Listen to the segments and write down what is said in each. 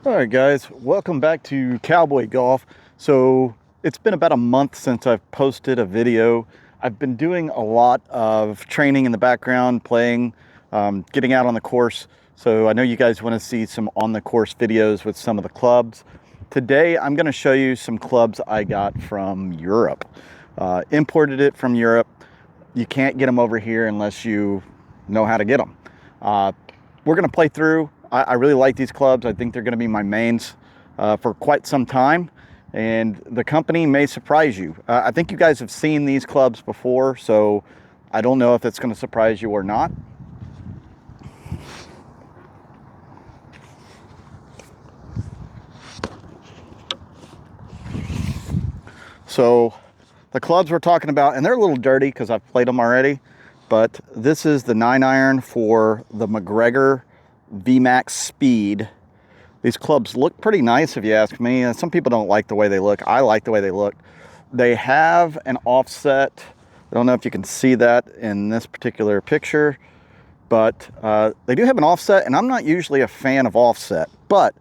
All right, guys, welcome back to Cowboy Golf. So it's been about a month since I've posted a video. I've been doing a lot of training in the background, playing, getting out on the course. So I know you guys want to see some on the course videos with some of the clubs. Today, I'm going to show you some clubs I got from Europe. Imported it from Europe. You can't get them over here unless you know how to get them. We're going to play through. I really like these clubs. I think they're going to be my mains for quite some time, and the company may surprise you. I think you guys have seen these clubs before, so I don't know if it's going to surprise you or not. So the clubs we're talking about, and they're a little dirty because I've played them already, but this is the 9-iron for the MacGregor VMAX Speed. These clubs look pretty nice if you ask me. Some people don't like the way they look. I like the way they look. They have an offset. I don't know if you can see that in this particular picture, but they do have an offset, and I'm not usually a fan of offset, but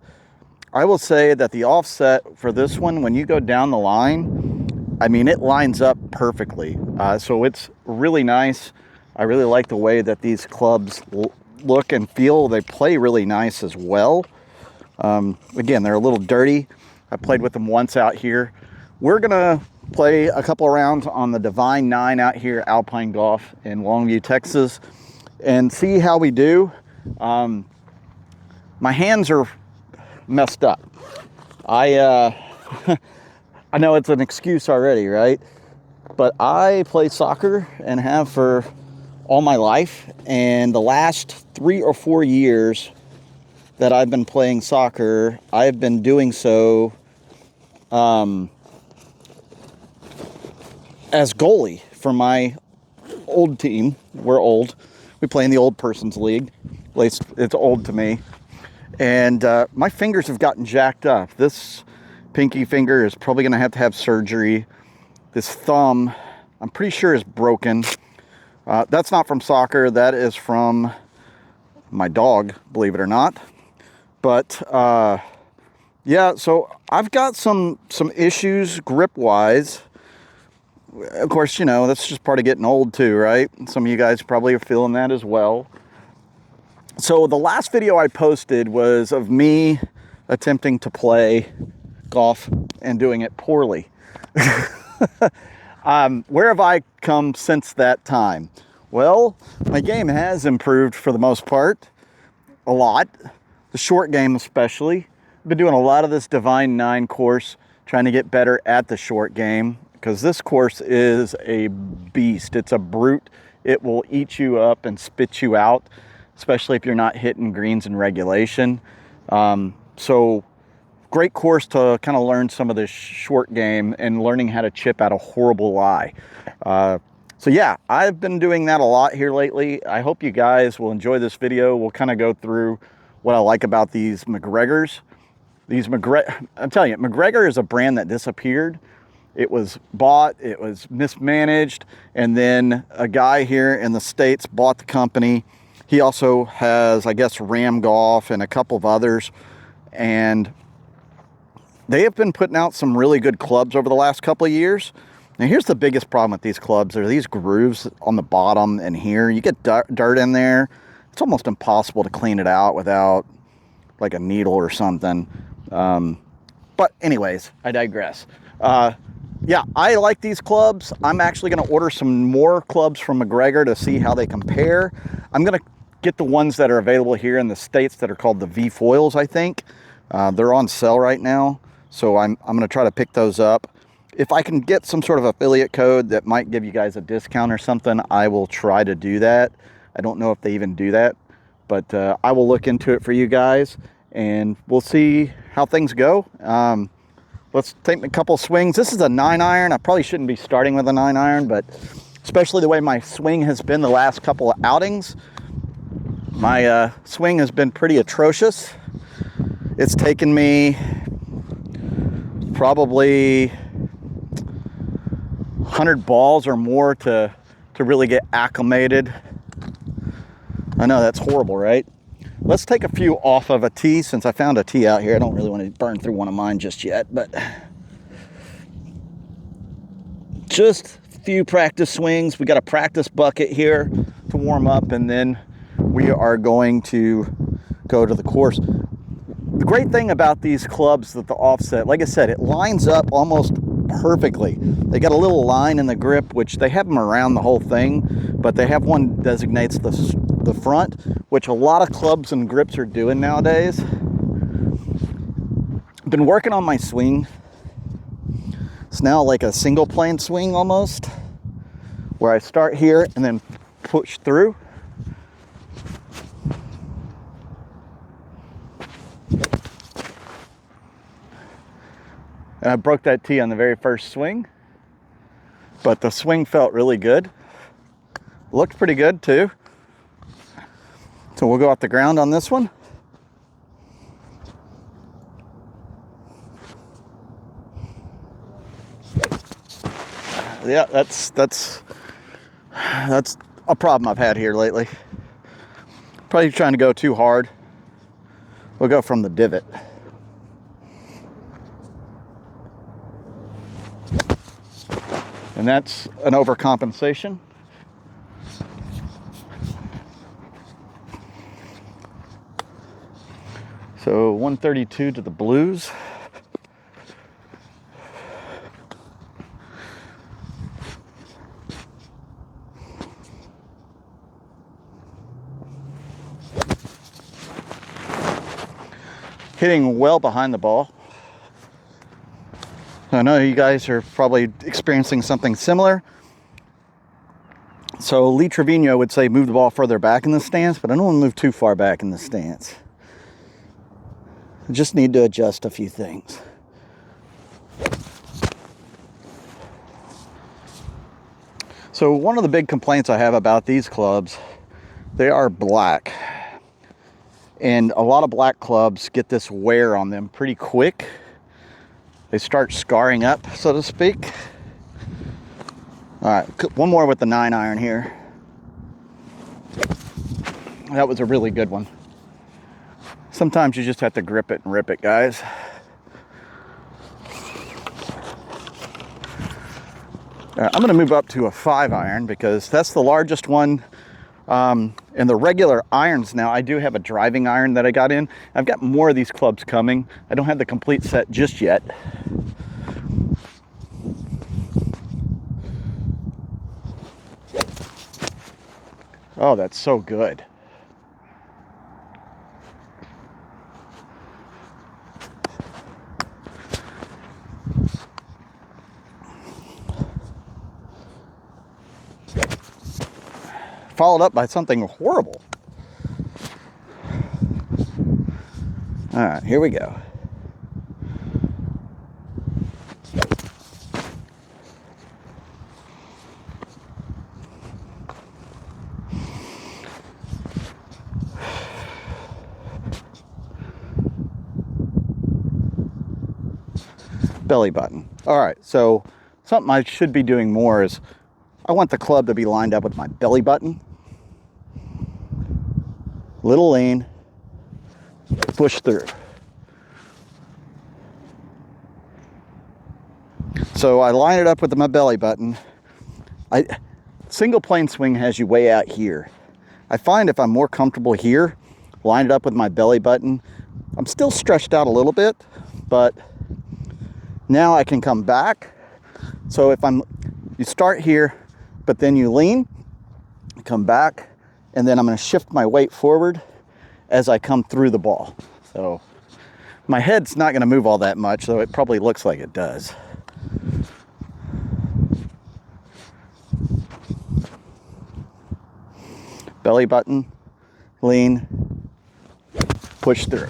I will say that the offset for this one, when you go down the line, I mean, it lines up perfectly. So it's really nice. I really like the way that these clubs look and feel. They play really nice as well. Again, they're a little dirty. I played with them once out here. We're gonna play a couple of rounds on the Divine 9 out here, Alpine Golf in Longview, Texas, and see how we do. My hands are messed up. I know it's an excuse already, right? But I play soccer and have for all my life, and the last 3 or 4 years that I've been playing soccer, I've been doing so as goalie for my old team. We're old. We play in the old person's league. At least it's old to me. And my fingers have gotten jacked up. This pinky finger is probably going to have surgery. This thumb, I'm pretty sure, is broken. That's not from soccer. That is from my dog, believe it or not. But yeah, so I've got some issues grip-wise. Of course, you know, that's just part of getting old too, right? Some of you guys probably are feeling that as well. So the last video I posted was of me attempting to play golf and doing it poorly. Where have I come since that time? Well, my game has improved for the most part, a lot. The short game especially. I've been doing a lot of this Divine 9 course, trying to get better at the short game, because this course is a beast. It's a brute. It will eat you up and spit you out, especially if you're not hitting greens in regulation. So great course to kind of learn some of this short game and learning how to chip out a horrible lie. So yeah, I've been doing that a lot here lately. I hope you guys will enjoy this video. We'll kind of go through what I like about these MacGregors. I'm telling you, MacGregor is a brand that disappeared. It was bought, it was mismanaged, and then a guy here in the States bought the company. He also has, I guess, Ram Golf and a couple of others, and they have been putting out some really good clubs over the last couple of years. Now, here's the biggest problem with these clubs. Are these grooves on the bottom and here. You get dirt in there. It's almost impossible to clean it out without like a needle or something. But anyways, I digress. Yeah, I like these clubs. I'm actually going to order some more clubs from MacGregor to see how they compare. I'm going to get the ones that are available here in the States that are called the V foils, I think. They're on sale right now, so I'm going to try to pick those up. If I can get some sort of affiliate code that might give you guys a discount or something, I will try to do that. I don't know if they even do that, but I will look into it for you guys, and we'll see how things go. Let's take a couple swings. This is a 9-iron. I probably shouldn't be starting with a 9-iron, but especially the way my swing has been the last couple of outings, my swing has been pretty atrocious. It's taken me probably 100 balls or more to really get acclimated. I know that's horrible, right? Let's take a few off of a tee, since I found a tee out here. I don't really want to burn through one of mine just yet, but just a few practice swings. We got a practice bucket here to warm up, and then we are going to go to the course. The great thing about these clubs that the offset, like I said, it lines up almost perfectly. They got a little line in the grip, which they have them around the whole thing, but they have one designates the front, which a lot of clubs and grips are doing nowadays. I've been working on my swing. It's now like a single plane swing almost, where I start here and then push through. And I broke that tee on the very first swing, but the swing felt really good. Looked pretty good too. So we'll go off the ground on this one. Yeah, that's a problem I've had here lately. Probably trying to go too hard. We'll go from the divot. And that's an overcompensation. So 132 to the blues. Hitting well behind the ball. I know you guys are probably experiencing something similar. So Lee Trevino would say move the ball further back in the stance, but I don't want to move too far back in the stance. I just need to adjust a few things. So one of the big complaints I have about these clubs, they are black. And a lot of black clubs get this wear on them pretty quick. They start scarring up, so to speak. All right, one more with the 9-iron here. That was a really good one. Sometimes you just have to grip it and rip it, guys. I'm going to move up to a 5-iron because that's the largest one. And the regular irons now, I do have a driving iron that I got in. I've got more of these clubs coming. I don't have the complete set just yet. Oh, that's so good. Followed up by something horrible. All right, here we go. Belly button. All right, so something I should be doing more is I want the club to be lined up with my belly button. Little lean, push through. So I line it up with my belly button. Single plane swing has you way out here. I find if I'm more comfortable here, line it up with my belly button, I'm still stretched out a little bit, but now I can come back. So if you start here, but then you lean, come back, and then I'm going to shift my weight forward as I come through the ball. So my head's not going to move all that much, though it probably looks like it does. Belly button, lean, push through.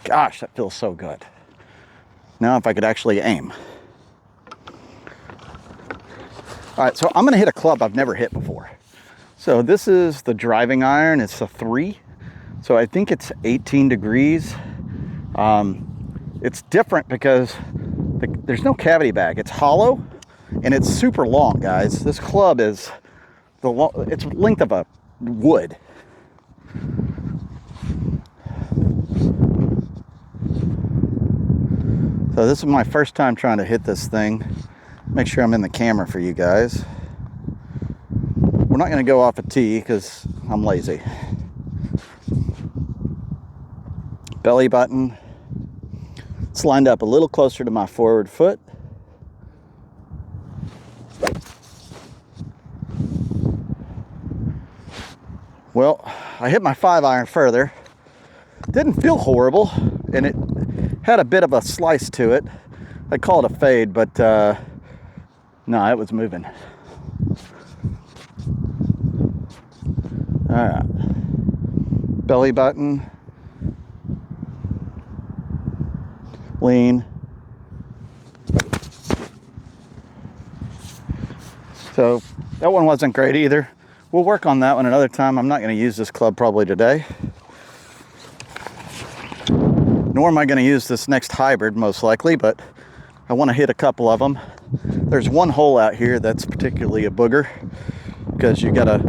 Gosh, that feels so good. Now if I could actually aim. All right, so I'm gonna hit a club I've never hit before. So this is the driving iron, it's a 3. So I think it's 18 degrees. It's different because there's no cavity back, it's hollow and it's super long, guys. This club is it's length of a wood. So this is my first time trying to hit this thing. Make sure I'm in the camera for you guys. We're not going to go off a tee because I'm lazy. Belly button. It's lined up a little closer to my forward foot. Well, I hit my 5-iron further. Didn't feel horrible, and it had a bit of a slice to it. I call it a fade, but no, it was moving. All right, belly button, lean. So that one wasn't great either. We'll work on that one another time. I'm not going to use this club probably today. Nor am I going to use this next hybrid most likely, but I want to hit a couple of them. There's one hole out here that's particularly a booger because you got to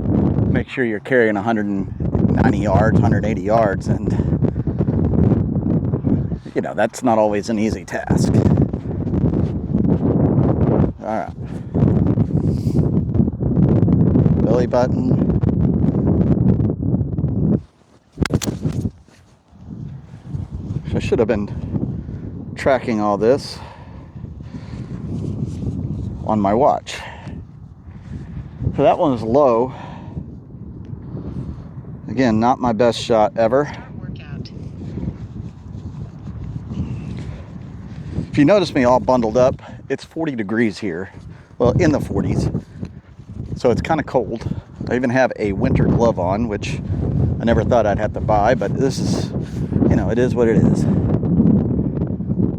make sure you're carrying 190 yards, 180 yards, and you know, that's not always an easy task. All right. Belly button. I should have been tracking all this on my watch. So that one is low. Again, not my best shot ever. If you notice me all bundled up, it's 40 degrees here. Well, in the 40s. So it's kind of cold. I even have a winter glove on, which I never thought I'd have to buy, but this is, you know, it is what it is.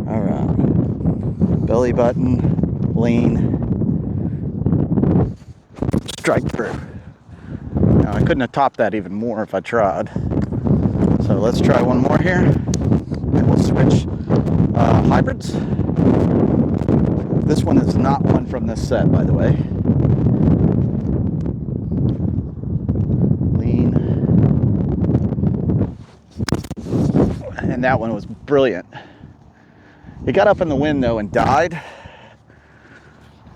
All right. Belly button, lean. Strike through. Now, I couldn't have topped that even more if I tried. So let's try one more here. And we'll switch hybrids. This one is not one from this set, by the way. Lean. And that one was brilliant. It got up in the wind though and died.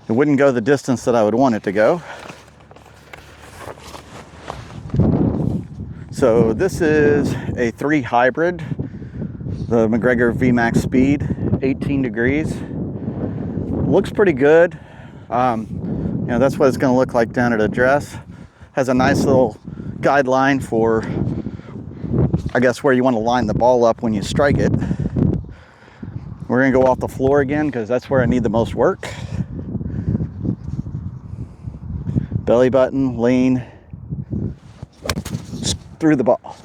It wouldn't go the distance that I would want it to go. So this is a 3 hybrid, the MacGregor VMAX Speed, 18 degrees. Looks pretty good. You know, that's what it's going to look like down at address. Has a nice little guideline for, I guess, where you want to line the ball up when you strike it. We're going to go off the floor again because that's where I need the most work. Belly button, lean, through the ball.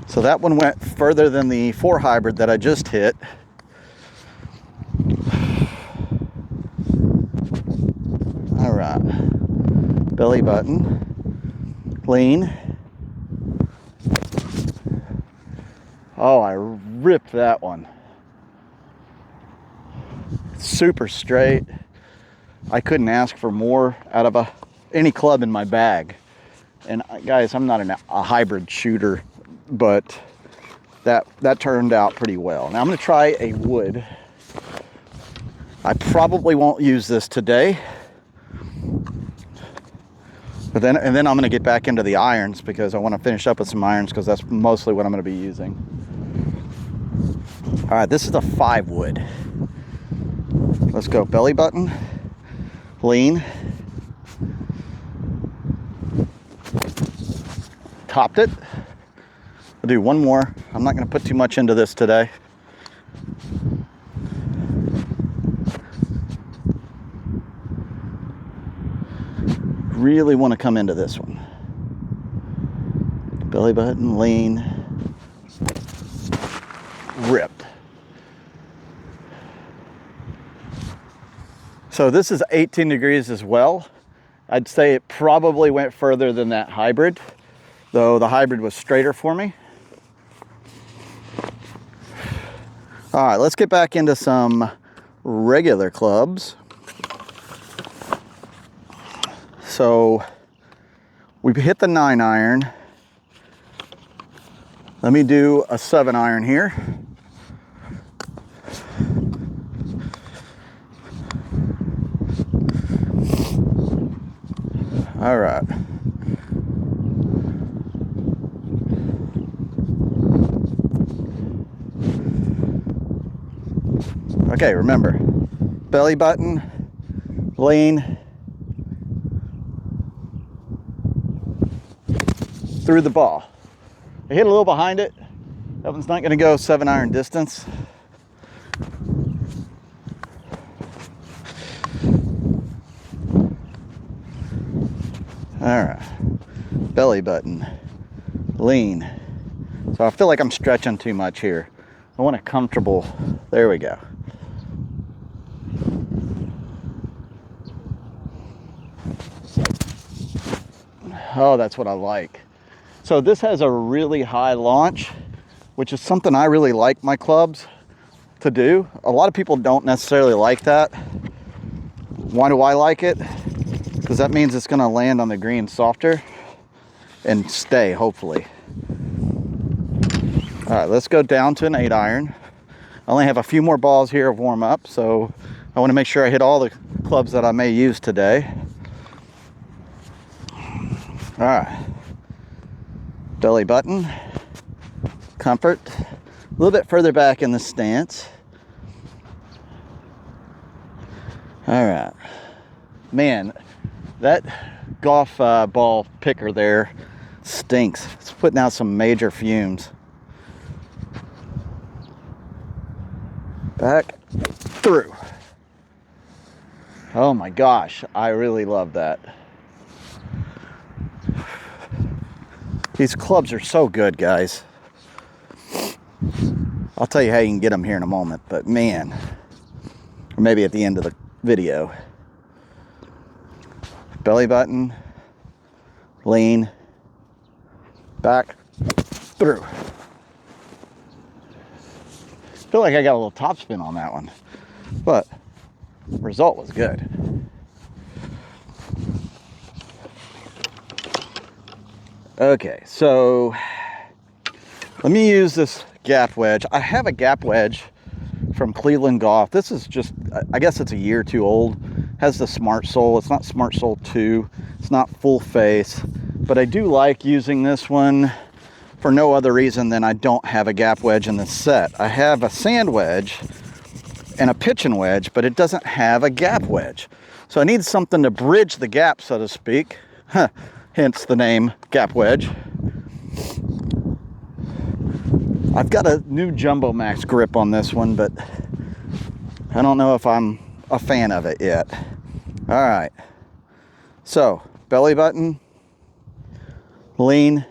So that one went further than the 4 hybrid that I just hit. All right, belly button, lean. Oh, I ripped that one. Super straight. I couldn't ask for more out of any club in my bag. And guys, I'm not a hybrid shooter, but that turned out pretty well. Now I'm going to try a wood. I probably won't use this today. But then I'm going to get back into the irons because I want to finish up with some irons because that's mostly what I'm going to be using. All right, this is a 5 wood. Let's go belly button, lean. Topped it. I'll do one more. I'm not going to put too much into this today. Really want to come into this one. Belly button, lean, ripped. So this is 18 degrees as well. I'd say it probably went further than that hybrid, though the hybrid was straighter for me. All right, let's get back into some regular clubs. So we hit the 9 iron. Let me do a 7 iron here. All right. Okay, remember, belly button, lean, through the ball. I hit a little behind it. That one's not gonna go 7 iron distance. All right, belly button, lean. So I feel like I'm stretching too much here. I want a comfortable, there we go. Oh, that's what I like. So this has a really high launch, which is something I really like my clubs to do. A lot of people don't necessarily like that. Why do I like it? Because that means it's gonna land on the green softer and stay, hopefully. All right, let's go down to an 8 iron. I only have a few more balls here of warm up, so I wanna make sure I hit all the clubs that I may use today. All right, belly button, comfort, a little bit further back in the stance. All right, man, that golf ball picker there stinks. It's putting out some major fumes. Back, through. Oh my gosh, I really love that. These clubs are so good, guys. I'll tell you how you can get them here in a moment, but man, or maybe at the end of the video. Belly button, lean, back, through. I feel like I got a little topspin on that one, but the result was good. Okay, so let me use this gap wedge. I have a gap wedge from Cleveland Golf. This is just, I guess it's a year or two old. Has the Smart Sole. It's not Smart Sole 2. It's not full face, but I do like using this one for no other reason than I don't have a gap wedge in the set. I have a sand wedge and a pitching wedge, but it doesn't have a gap wedge. So I need something to bridge the gap, so to speak. Hence the name gap wedge. I've got a new Jumbo Max grip on this one, but I don't know if I'm a fan of it yet. All right, so belly button, lean.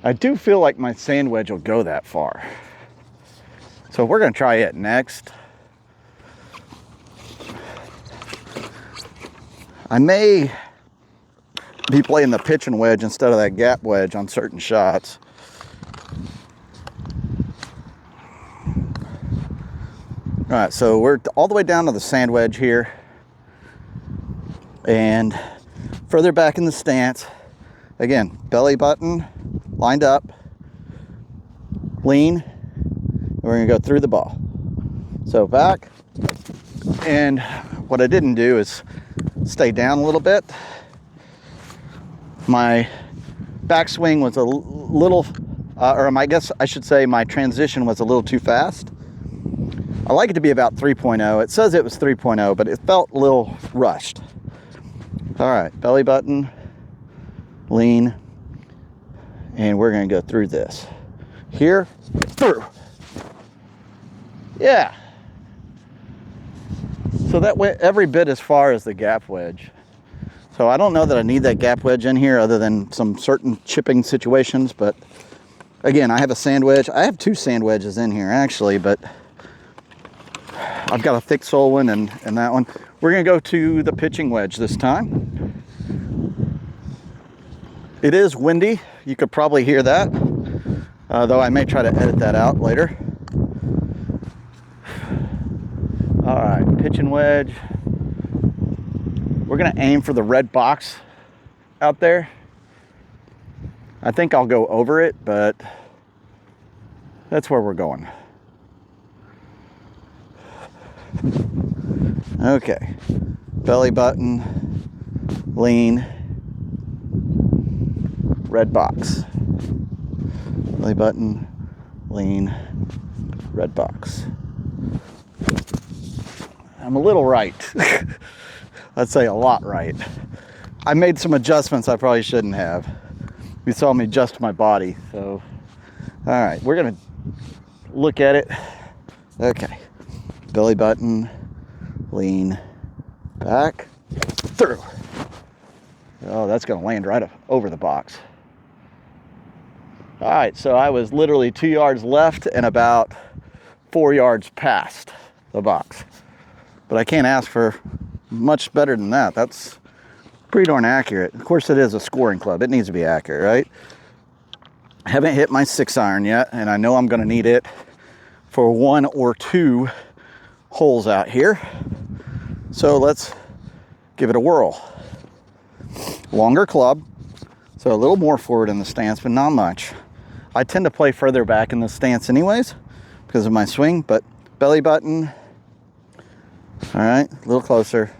I do feel like my sand wedge will go that far. So we're gonna try it next. I may be playing the pitching wedge instead of that gap wedge on certain shots. All right, so we're all the way down to the sand wedge here. And further back in the stance, again, belly button lined up, lean, and we're gonna go through the ball. So back, and what I didn't do is stay down a little bit. My backswing was a little, or I guess I should say my transition was a little too fast. I like it to be about 3.0. It says it was 3.0, but it felt a little rushed. All right, belly button, lean, and we're gonna go through this. Here, through. Yeah. So that went every bit as far as the gap wedge. So I don't know that I need that gap wedge in here other than some certain chipping situations, but again, I have a sand wedge. I have 2 sand wedges in here actually, but I've got a thick sole one and that one. We're gonna go to the pitching wedge this time. It is windy. You could probably hear that, though I may try to edit that out later. All right. pitching wedge. We're gonna aim for the red box out there. I think I'll go over it, but that's where we're going. Okay, belly button, lean, red box. Belly button, lean, red box. I'm a little right. I'd say a lot right. I made some adjustments I probably shouldn't have. You saw me adjust my body, so. All right, we're gonna look at it. Okay, belly button, lean, back, through. Oh, that's gonna land right up over the box. All right, so I was literally 2 yards left and about 4 yards past the box. But I can't ask for much better than that. That's pretty darn accurate. Of course, it is a scoring club. It needs to be accurate, right? I haven't hit my 6-iron yet, and I know I'm gonna need it for 1 or 2 holes out here. So let's give it a whirl. Longer club, so a little more forward in the stance, but not much. I tend to play further back in the stance anyways because of my swing, but belly button. All right, a little closer.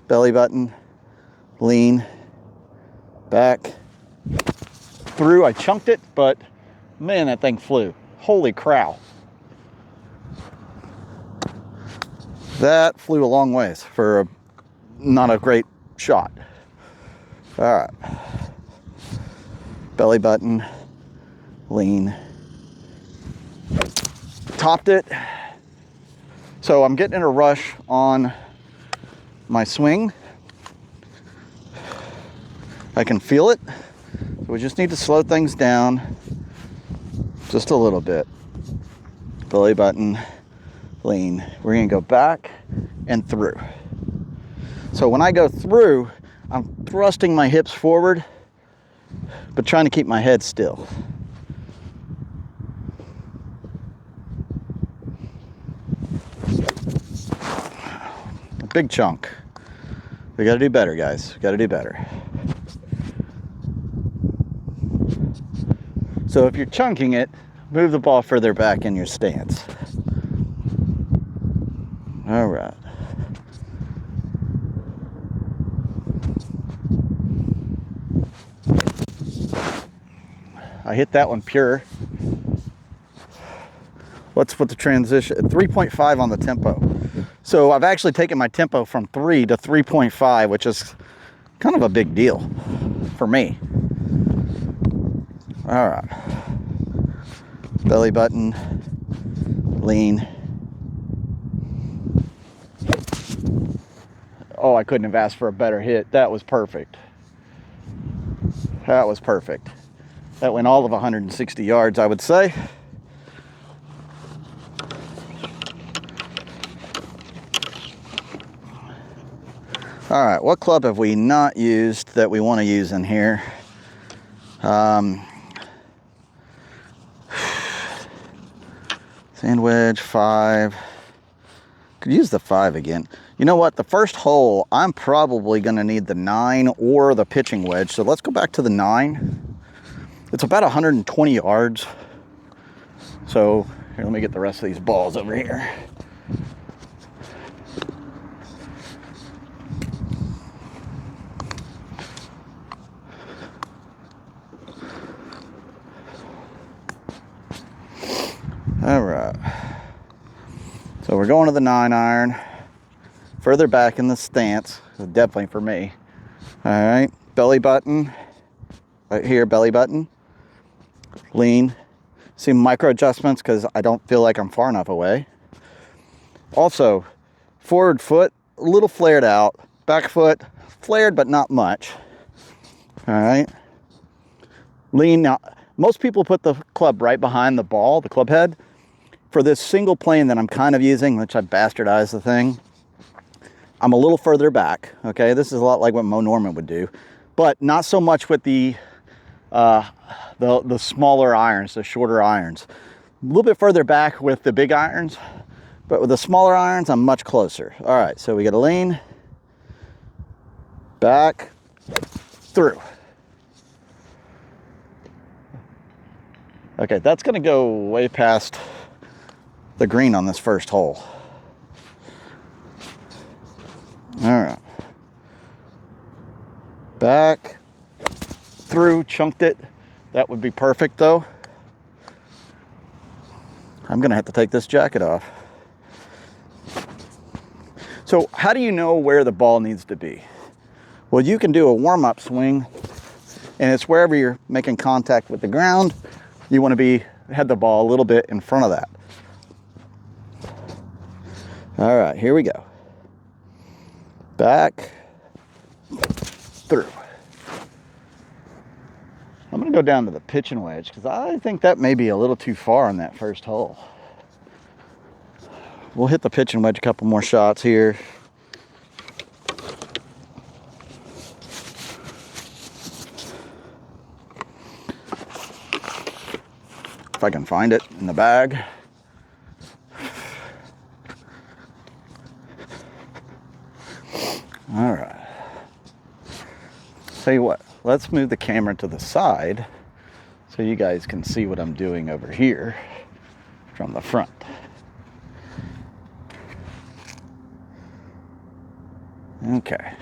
Belly button, lean, back, through. I chunked it, but man, that thing flew. Holy cow. That flew a long ways for not a great shot. All right. Belly button, lean. Topped it. So I'm getting in a rush on my swing. I can feel it. We just need to slow things down just a little bit. Belly button, lean. We're gonna go back and through. So when I go through, I'm thrusting my hips forward, but trying to keep my head still. A big chunk. We gotta do better, guys. We gotta do better. So if you're chunking it, move the ball further back in your stance. All right. I hit that one pure. Let's put the transition, 3.5 on the tempo. So I've actually taken my tempo from 3 to 3.5, which is kind of a big deal for me. All right. Belly button, lean. Oh, I couldn't have asked for a better hit. That was perfect. That was perfect. That went all of 160 yards, I would say. All right, what club have we not used that we want to use in here? Sand wedge, 5. Could use the 5 again. You know what? The first hole, I'm probably going to need the 9 or the pitching wedge. So let's go back to the 9. It's about 120 yards. So here, let me get the rest of these balls over here. All right. So we're going to the 9-iron. Further back in the stance, definitely for me. All right, belly button, right here, belly button, lean. See micro adjustments because I don't feel like I'm far enough away. Also, forward foot, a little flared out. Back foot, flared but not much. All right, lean. Now, most people put the club right behind the ball, the club head. For this single plane that I'm kind of using, which I bastardized the thing, I'm a little further back, okay? This is a lot like what Mo Norman would do, but not so much with the smaller irons, the shorter irons. A little bit further back with the big irons, But with the smaller irons, I'm much closer. All right, so we got to lean, back, through. Okay, that's going to go way past the green on this first hole. All right. Back, through, chunked it. That would be perfect though. I'm going to have to take this jacket off. So how do you know where the ball needs to be? Well, you can do a warm-up swing, and it's wherever you're making contact with the ground, you want to have the ball a little bit in front of that. All right, here we go. Back, through. I'm going to go down to the pitching wedge because I think that may be a little too far on that first hole. We'll hit the pitching wedge a couple more shots here. If I can find it in the bag. All right. Tell you what, let's move the camera to the side so you guys can see what I'm doing over here from the front. Okay.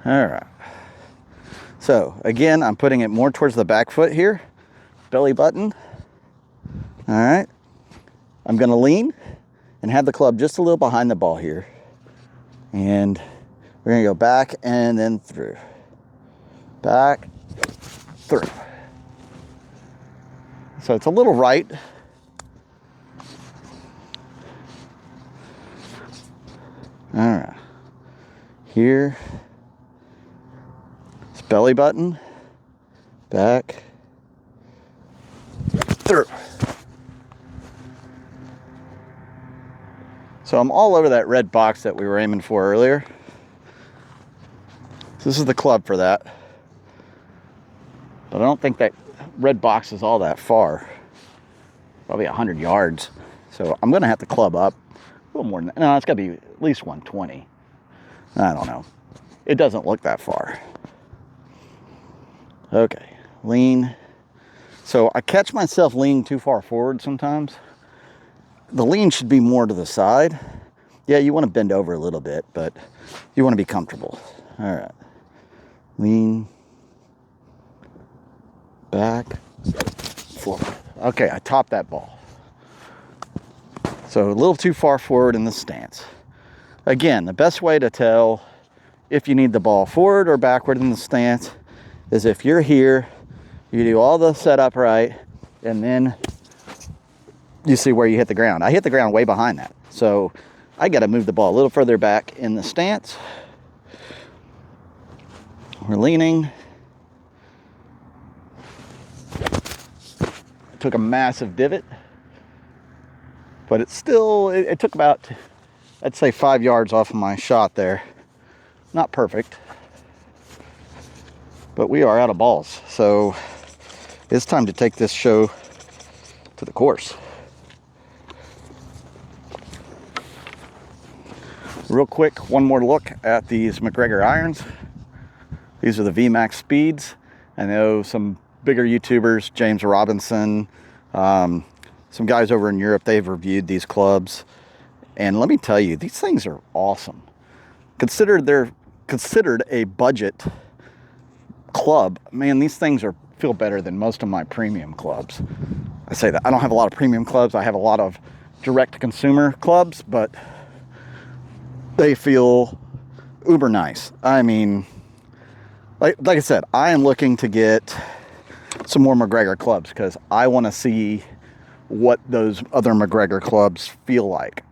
All right. So again, I'm putting it more towards the back foot here, belly button. All right. I'm going to lean and have the club just a little behind the ball here. And we're going to go back and then through. Back, through. So it's a little right. All right. Here. It's belly button. Back. Through. So I'm all over that red box that we were aiming for earlier. So this is the club for that. But I don't think that red box is all that far. Probably 100 yards. So I'm going to have to club up a little more than that. No, it's got to be at least 120. I don't know. It doesn't look that far. Okay, lean. So I catch myself leaning too far forward sometimes. The lean should be more to the side. Yeah, you want to bend over a little bit, but you want to be comfortable. All right. Lean. Back. Forward. Okay, I topped that ball. So a little too far forward in the stance. Again, the best way to tell if you need the ball forward or backward in the stance is if you're here, you do all the setup right, and then you see where you hit the ground. I hit the ground way behind that. So I got to move the ball a little further back in the stance. We're leaning. I took a massive divot, but it's still, it took about, I'd say 5 yards off of my shot there. Not perfect, but we are out of balls. So it's time to take this show to the course. Real quick, one more look at these MacGregor irons. These are the VMAX Speeds. I know some bigger YouTubers, James Robinson, some guys over in Europe, they've reviewed these clubs. And let me tell you, these things are awesome. They're considered a budget club. Man, these things feel better than most of my premium clubs. I say that I don't have a lot of premium clubs. I have a lot of direct-to-consumer clubs, but they feel uber nice. I mean, like I said, I am looking to get some more MacGregor clubs because I want to see what those other MacGregor clubs feel like.